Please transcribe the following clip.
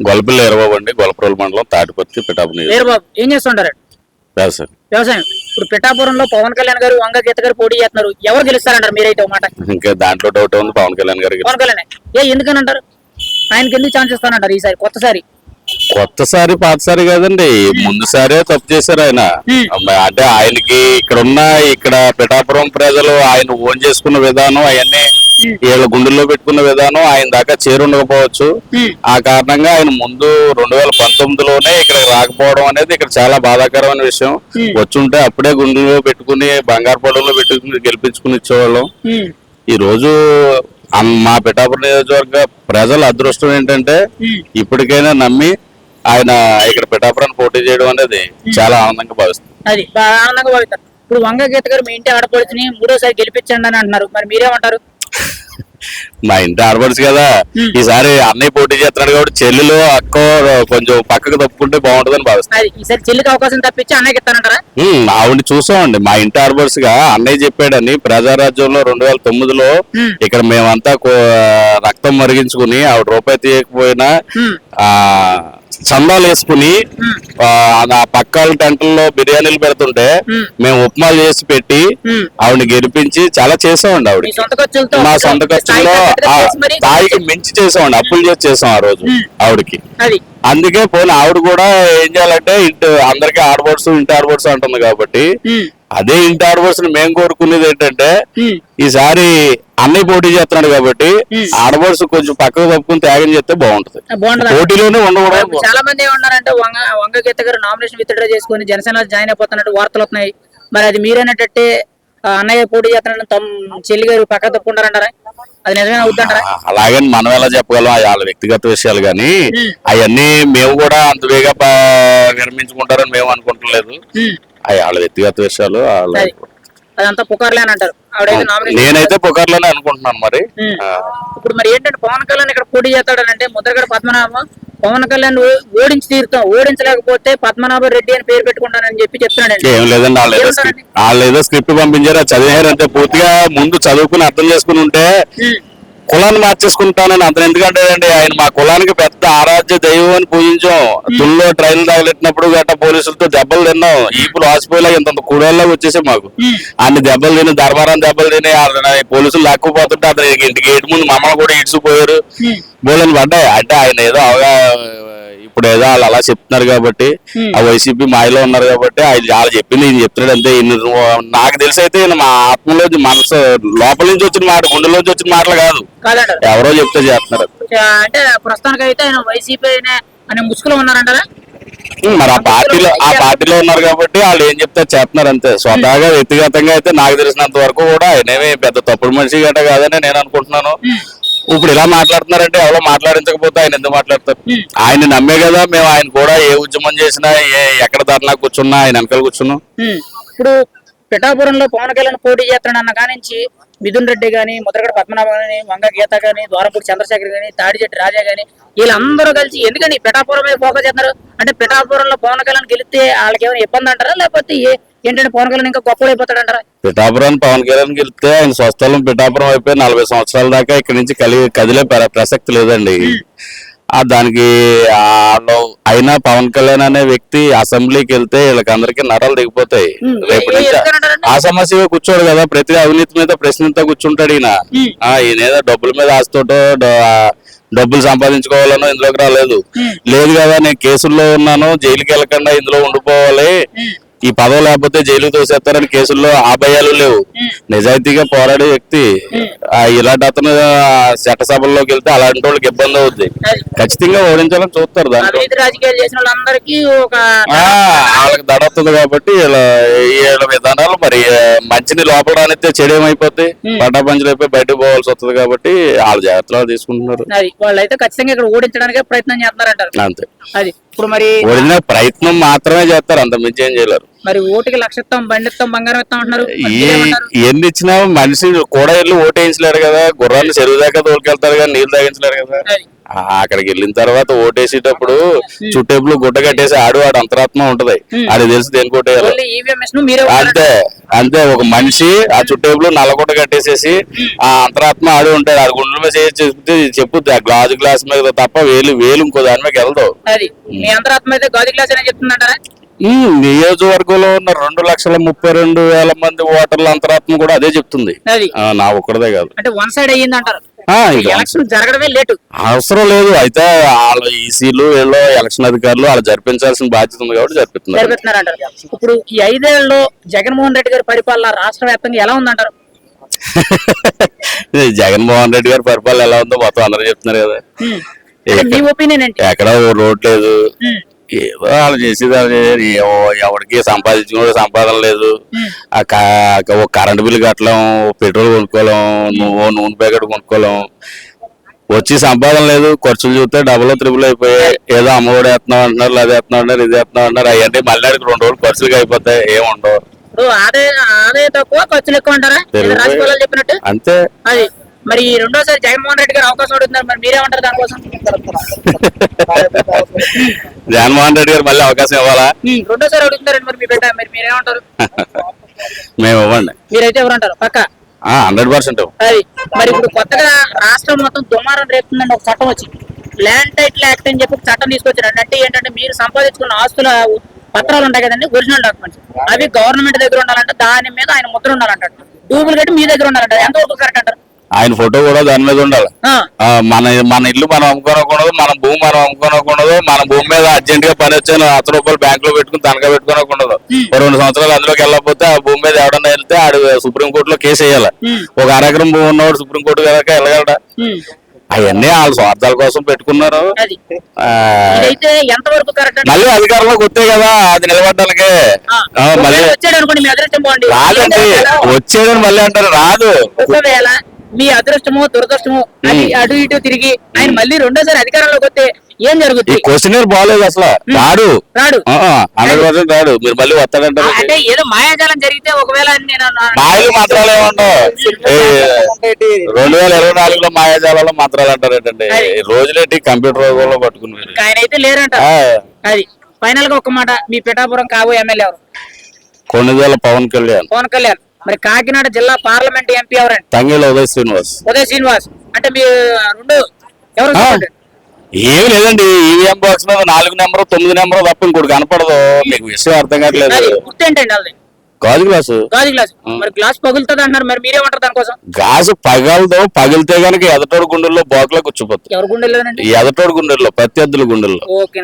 గొల్లపల్లి వీరబాబు అండి, గొల్లప్రోలు మండలం తాటిపత్తి పిఠాపురం. వీరబాబు ఏం చేస్తుంటారు? వ్యవసాయం. వ్యవసాయం. ఇప్పుడు పిఠాపురంలో పవన్ కళ్యాణ్ గారు, వంగ గీత గారు పోటీ చేస్తున్నారు. ఎవరు గెలుస్తారంటారు మీరైతే ఒక మాట? ఇంకా దాంట్లో డౌట్ ఉంది, పవన్ కళ్యాణ్ గారికి. పవన్ కళ్యాణ్ ఎందుకని అంటారు? ఆయనకి ఎందుకు ఛాన్స్ ఇస్తానంటారు ఈసారి కొత్తసారి పాతసారి కాదండి, ముందుసారే తప్పు చేశారు ఆయన. అంటే ఆయనకి ఇక్కడ పిఠాపురం ప్రజలు ఆయన ఓన్ చేసుకున్న విధానం అవన్నీ వీళ్ళ గుండెల్లో పెట్టుకున్న విధానం ఆయన దాకా చేరుండకపోవచ్చు. ఆ కారణంగా ఆయన ముందు 2019లోనే ఇక్కడ రాకపోవడం అనేది ఇక్కడ చాలా బాధాకరమైన విషయం. వచ్చుంటే అప్పుడే గుండెల్లో పెట్టుకుని బంగారు పడవలో పెట్టుకుని గెలిపించుకుని ఇచ్చేవాళ్ళం. ఈ రోజు మా పిఠాపురం నియోజకవర్గ ప్రజల అదృష్టం ఏంటంటే ఇప్పటికైనా నమ్మి ఆయన ఇక్కడ పిఠాపురాన్ని పోటీ చేయడం అనేది చాలా ఆనందంగా భావిస్తారు. ఇప్పుడు వంగ గీత గారు మీ ఇంటి ఆడపడుచుని 3వ సారి గెలిపించండి అని అంటున్నారు, మరి మీరేమంటారు? మా ఇంటి ఆడపడుచు కదా, ఈసారి అన్నయ్య పోటీ చేస్తున్నాడు కాబట్టి చెల్లెలు అక్క కొంచెం పక్కకు తప్పుకుంటే బాగుంటుందని భావిస్తాను. ఈసారి చెల్లికి అవకాశం తప్పించి అన్నయ్యకి ఇస్తానంటారా? ఆవిడ చూసామండి, మా ఇంటి ఆడపడుచుగా అన్నయ్య చెప్పాడని ప్రజారాజ్యంలో 2009లో ఇక్కడ మేమంతా రక్తం మరిగించుకుని ఆవిడ రూపాయి తీయకపోయినా చందాలు వేసుకుని ఆ పక్కల టెంట్లలో బిర్యానీలు పెడుతుంటే మేము ఉప్మాలు చేసి పెట్టి ఆవిడని గెలిపించి చాలా చేసామండి. ఆవిడ మా సొంత ఖర్చుల్లో తాయికి మించి చేసామండి, అప్పులు చేసి చేసాం ఆ రోజు ఆవిడకి. అందుకే పోనీ ఆవిడ కూడా ఏం చేయాలంటే అందరికీ ఆడబడుసు ఇంటి ఆడబడుసు అంటుంది కాబట్టి అదే ఇంటి ఆడబడుసుని మేము కోరుకునేది ఏంటంటే ఈసారి అన్నయ్య పోటీ చేస్తున్నాడు కాబట్టి ఆడబడుసు కొంచెం పక్కకు తప్పుకుని త్యాగం చేస్తే బాగుంటది, పోటీలోనే ఉండకూడదు. చాలా మంది ఏమన్నారంటే వంగ గీత గారు నామినేషన్ విత్డ్రా చేసుకుని జనసేన జాయిన్ అయిపోతున్నట్టు వార్తలు వస్తున్నాయి. మరి అది మీరేనట్టే అన్నయ్య పోటీ చేస్తున్నాడు, చెల్లి గారు పక్కకు తప్పుకుంటారంటారా? అది నిజమే అవుతుంటారా? అలాగని మనం ఎలా చెప్పగలం, వాళ్ళ వ్యక్తిగత విషయాలు కానీ అవన్నీ మేము కూడా అంత వేగా విరమించుకుంటారని మేము అనుకుంటలేదు. వాళ్ళ వ్యక్తిగత విషయాలు అదంతా పుకార్లే అని అంటారు. నేనైతే పుకార్లోనే అనుకుంటున్నాను. మరి ఇప్పుడు మరి ఏంటంటే పవన్ కళ్యాణ్ ఇక్కడ పోటీ చేస్తాడనంటే ముద్రగడ పద్మనాభం పవన్ కళ్యాణ్ ఓడించి తీరుతాం, ఓడించలేకపోతే పద్మనాభ రెడ్డి అని పేరు పెట్టుకుంటానని చెప్తున్నాడు. ఏం లేదండి, వాళ్ళు ఏదో స్క్రిప్ట్ పంపించారు, చదివారు అంతే. పూర్తిగా ముందు చదువుకుని అర్థం చేసుకుని ఉంటే కులాన్ని మార్చేసుకుంటానని అతను ఎందుకంటే ఆయన మా కులానికి పెద్ద ఆరాధ్య దైవం అని పూజించాం. తుల్లో ట్రైన్లు తగిలిట్టినప్పుడు గట్రా పోలీసులతో దెబ్బలు తిన్నాం, ఈపులు ఆసిపోయిలా ఇంత కూడల్లో వచ్చేసాం. మాకు అన్ని దెబ్బలు తిని ధర్మారం దెబ్బలు తిని పోలీసులు లాక్కుపోతుంటే అతను ఇంటి గేట్ ముందు మమ్మల్ని కూడా ఇడ్చిపోయారు, బోలని పడ్డాయి. అంటే ఆయన ఏదో ఇప్పుడు ఏదో వాళ్ళు అలా చెప్తున్నారు కాబట్టి ఆ వైసీపీ మాయలో ఉన్నారు కాబట్టి వాళ్ళు చెప్పింది ఈయన చెప్తున్నాడు అంతే. నాకు తెలిసి అయితే మా ఆత్మలోంచి మనసు లోపల నుంచి వచ్చిన మాట, గుండెలోంచి వచ్చిన మాటలు కాదు, ఎవరో చెప్తే చేస్తున్నారు. అంటే ప్రస్తుతానికి అయితే ఆయన వైసీపీ అనే ముసుగులో ఉన్నారంటారా? మరి ఆ పార్టీలో ఉన్నారు కాబట్టి వాళ్ళు ఏం చెప్తే చేస్తున్నారు అంతే. స్వతహాగా వ్యక్తిగతంగా అయితే నాకు తెలిసినంత వరకు కూడా ఆయనేమి పెద్ద తప్పుడు మనిషి గట్ట కాదని నేను అనుకుంటున్నాను. ఇప్పుడు ఇలా మాట్లాడుతున్నారంటే ఎవరో మాట్లాడించకపోతే ఆయన ఎందుకు మాట్లాడతారు? ఆయన నమ్మే కదా మేము ఆయన కూడా ఏ ఉద్యమం చేసినా ఎక్కడ ధర్నా కూర్చున్నా ఆయన వెనకాల కూర్చున్నాం. ఇప్పుడు పిఠాపురంలో పవన్ కళ్యాణ్ పోటీ చేస్తాడన్న కానించి మిథున్ రెడ్డి గాని, ముద్రగడ పద్మనాభ గాని, వంగ గీత గాని, ద్వారపూడి చంద్రశేఖర్ గాని, తాడిచెట్టి రాజా గాని వీళ్ళందరూ కలిసి ఎందుకని పిఠాపురం మీద ఫోకస్ చేస్తున్నారు? అంటే పిఠాపురంలో పవన్ కళ్యాణ్ గెలిస్తే వాళ్ళకి ఏమైనా ఇబ్బంది అంటారా, లేకపోతే ఏంటంటే పవన్ కళ్యాణ్ ఇంకా గొప్ప అయిపోతాడంటారా? పిఠాపురం పవన్ కళ్యాణ్ గెలిస్తే ఆయన స్వస్థలం పిఠాపురం అయిపోయి 40 సంవత్సరాల దాకా ఇక్కడి నుంచి కదిలే ప్రసక్తి లేదండి. దానికి అయినా పవన్ కళ్యాణ్ అనే వ్యక్తి అసెంబ్లీకి వెళ్తే వీళ్ళకందరికీ నడలు దిగిపోతాయి. రేపటి నుంచి ఆ సమస్య కూర్చోడు కదా, ప్రతి అవినీతి మీద ప్రశ్నతో కూర్చుంటాడు ఈయన. ఈయనేదో డబ్బుల మీద ఆశతోటో డబ్బులు సంపాదించుకోవాలనో ఇందులోకి లేదు కదా. నేను కేసుల్లో ఉన్నాను, జైలుకి వెళ్ళకుండా ఇందులో ఉండిపోవాలి, ఈ పదవి లేకపోతే జైలు తోసేస్తారని కేసుల్లో ఆ భయాలు లేవు. నిజాయితీగా పోరాడే వ్యక్తి ఇలాంటి అతను చట్టసభల్లోకి వెళ్తే అలాంటి వాళ్ళకి ఇబ్బంది అవుద్ది. ఖచ్చితంగా ఓడించాలని చూస్తారు. వాళ్ళకి దడవుతుంది కాబట్టి వీళ్ళ విధానాలు మరి మంచిని లోపల రానిస్తే చెడేమైపోద్ది, పటాపంచలు అయిపోయి బయటకు పోవాల్సి వస్తుంది కాబట్టి వాళ్ళ జాగ్రత్తలు తీసుకుంటున్నారు. వాళ్ళైతే ఖచ్చితంగా ఇక్కడ ఓడించడానికి ప్రయత్నం చేస్తున్నారంటారు. అంతే, అది ఇప్పుడు మరి ఓడిన ప్రయత్నం మాత్రమే చేస్తారు, అంత మించి ఏం చేయలేరు. మరి ఓటుకి లక్ష ఇస్తాం, బండి ఇస్తాం, బంగారం ఇస్తాం అంటున్నారు. మరి ఈ మీరేమంటారు? ఎన్ని ఇచ్చినా మనిషి కూడా వెళ్ళి ఓటేయించలేడు కదా, గుర్రాన్ని చెరువు దాకా తోలుకెళ్తారు కానీ నీళ్ళు తాగించలేడు కదా. అది. అక్కడికి వెళ్ళిన తర్వాత ఓటేసేటప్పుడు చుట్టేపులు గుడ్డ కట్టేసి ఆడు అంతరాత్మ ఉంటది, ఆడికి తెలిసి దేనికి ఓటేయాలి. ఓన్లీ ఈవీఎం మిషన్ మీరే అంతే అంతే, ఒక మనిషి ఆ చుట్టేపులు నల్లగుడ్డ కట్టేసేసి ఆ అంతరాత్మ ఆడు ఉంటాడు, ఆ గుండెల మీద చెప్పుద్ది, ఆ గ్లాస్ మీద తప్ప వేలు ఇంకో దాని మీద వెళ్దావు. అది మీ అంతరాత్మ అయితే గాజు గ్లాస్ అని చెప్తుందంటారా? ఈ నియోజకవర్గంలో ఉన్న 2,32,000 మంది ఓటర్ల అంతరాత్మ కూడా అదే చెప్తుంది. అది నా ఒక్కడదే కాదు. అంటే వన్ సైడ్ అయ్యింది అంటారు. ఇది ఎలక్షన్ జరగడమే లేటు. అవసరం లేదు, అయితే వాళ్ళ ఈసీలు వీళ్ళు ఎలక్షన్ అధికారులు వాళ్ళు జరిపించాల్సిన బాధ్యత ఉంది కాబట్టి జరిపిస్తున్నారు. జరిపిస్తున్నారంటారు. ఇప్పుడు ఈ 5 ఏళ్లలో జగన్మోహన్ రెడ్డి గారి పరిపాలన రాష్ట్ర వ్యాప్తంగా ఎలా ఉందంటారు? జగన్మోహన్ రెడ్డి గారి పరిపాలన ఎలా ఉందో మొత్తం అందరూ చెప్తున్నారు కదా. అంటే మీ ఒపీనియన్ ఏంటి? ఎక్కడ రోడ్ లేదు, ఏదో వాళ్ళు చేసేది ఎవరికి సంపాదించుకునే సంపాదన లేదు. ఒక కరెంట్ బిల్లు కట్టలేం, పెట్రోల్ కొనుక్కోలేం, నూనె ప్యాకెట్ కొనుక్కోలేం, వచ్చి సంపాదన లేదు. ఖర్చులు చూస్తే డబుల్ త్రిబుల్ అయిపోయాయి. ఏదో అమ్మఒడి వేస్తున్నాం అంటున్నారు, అది వేస్తున్నాం అంటారు, ఇది వేస్తున్నాం అంటారు, అవన్నీ మళ్ళీ 2 రోజులు ఖర్చులుగా అయిపోతాయి, ఏముండవు. ఇప్పుడు ఆదాయం తక్కువ, ఖర్చులు ఎక్కువ అంటారా రాజకీయాలు చెప్పినట్టు? అంతే. అది మరి రెండోసారి జగన్మోహన్ రెడ్డి గారు అవకాశం అడుగుతున్నారు, మరి మీరేమంటారు దానికోసం? జగన్మోహన్ రెడ్డి గారు మళ్ళీ అవకాశం ఇవ్వాలా? రెండోసారి అడుగుతున్నారండి, మరి మీ బిడ్డ, మరి మీరేమంటారు? మేము ఇవ్వండి. మీరైతే ఎవరంటారు? పక్క 100%. అది మరి ఇప్పుడు కొత్తగా రాష్ట్రం మొత్తం దుమారం రేపుతుందండి. ఒక చట్టం వచ్చి ల్యాండ్ టైటిల్ యాక్ట్ అని చెప్పి చట్టం తీసుకొచ్చారండి. అంటే ఏంటంటే మీరు సంపాదించుకున్న ఆస్తుల పత్రాలు ఉంటాయి కదండి, ఒరిజినల్ డాక్యుమెంట్స్, అవి గవర్నమెంట్ దగ్గర ఉండాలంటే దాని మీద ఆయన ముద్ర ఉండాలంట. డూప్లికేట్ మీ దగ్గర ఉండాలంట. ఎంతవరకు కరెక్ట్ అంటారు? ఆయన ఫోటో కూడా దాని మీద ఉండాలి. మన ఇల్లు మనం అమ్ముకోనకూడదు, మన భూమి మనం అమ్ముకోనకూడదు, మన భూమి మీద అర్జెంట్ గా పని వచ్చాను 100 రూపాయలు బ్యాంక్ లో పెట్టుకుని తనఖా పెట్టుకోనకూడదు. 2 సంవత్సరాలు అందులోకి వెళ్ళకపోతే ఆ భూమి మీద ఎవడన్నా వెళ్తే ఆడు సుప్రీంకోర్టులో కేసు వేయాలి. ఒక అరెకరం భూమి ఉన్నవాడు సుప్రీంకోర్టు కనుక వెళ్ళగలడా? అవన్నీ వాళ్ళ స్వార్థాల కోసం పెట్టుకున్నారు. మళ్ళీ అధికారంలోకి వస్తే కదా అది నిలబడడానికి. మళ్ళీ రాదండి, వచ్చేదని మళ్ళీ అంటారు, రాదు. మీ అదృష్టమో దురదృష్టమో అది అటు ఇటు తిరిగి ఆయన మళ్ళీ రెండోసారి అధికారంలోకి వస్తే ఏం జరుగుతుంది? క్వశ్చన్ బాగాలేదు అసలు. రాడు 100% రాడు. మీరు మళ్ళీ వస్తాడంటారు. అంటే ఏదో మాయాజాలం జరిగితే ఒకవేళ మాయలు మంత్రాలు ఏమంటావు? 2024లో మాయాజాలలో మంత్రాలు అంటారు ఏంటంటే, రోజులేంటి కంప్యూటర్ రోజుల్లో పట్టుకుని ఆయన అయితే లేరంట. అది ఫైనల్ గా ఒక మాట, మీ పిఠాపురం కాబోయే ఎమ్మెల్యే ఎవరు? కొన్నిదేళ్ల పవన్ కళ్యాణ్. మరి కాకినాడ జిల్లా పార్లమెంట్ ఎంపీ ఎవరండి? తంగేళ్ళ ఉదయ్ శ్రీనివాస్. అంటే మీ రెండు ఎవరు? ఏమి లేదండి, ఈవీఎం బాక్స్ మీద 4 నెంబరు 9 నెంబరు తప్ప ఇంకోటి కనపడదు. మీకు విషయం అర్థం కావట్లేదు. గుర్తేంటండి అది? గాజు గ్లాసు. మరి గ్లాస్ పగులుతుంది అంటున్నారు, మరి మీరేమంటారు దానికోసం? గ్లాసు పగిలితే గనక ఎదటోడు గుండెల్లో బోకలో కూర్చోపోతుంది. ఎవరి గుండెల్లో? ఎదటోడు గుండెల్లో, ప్రత్యర్థుల గుండెల్లో. ఓకే.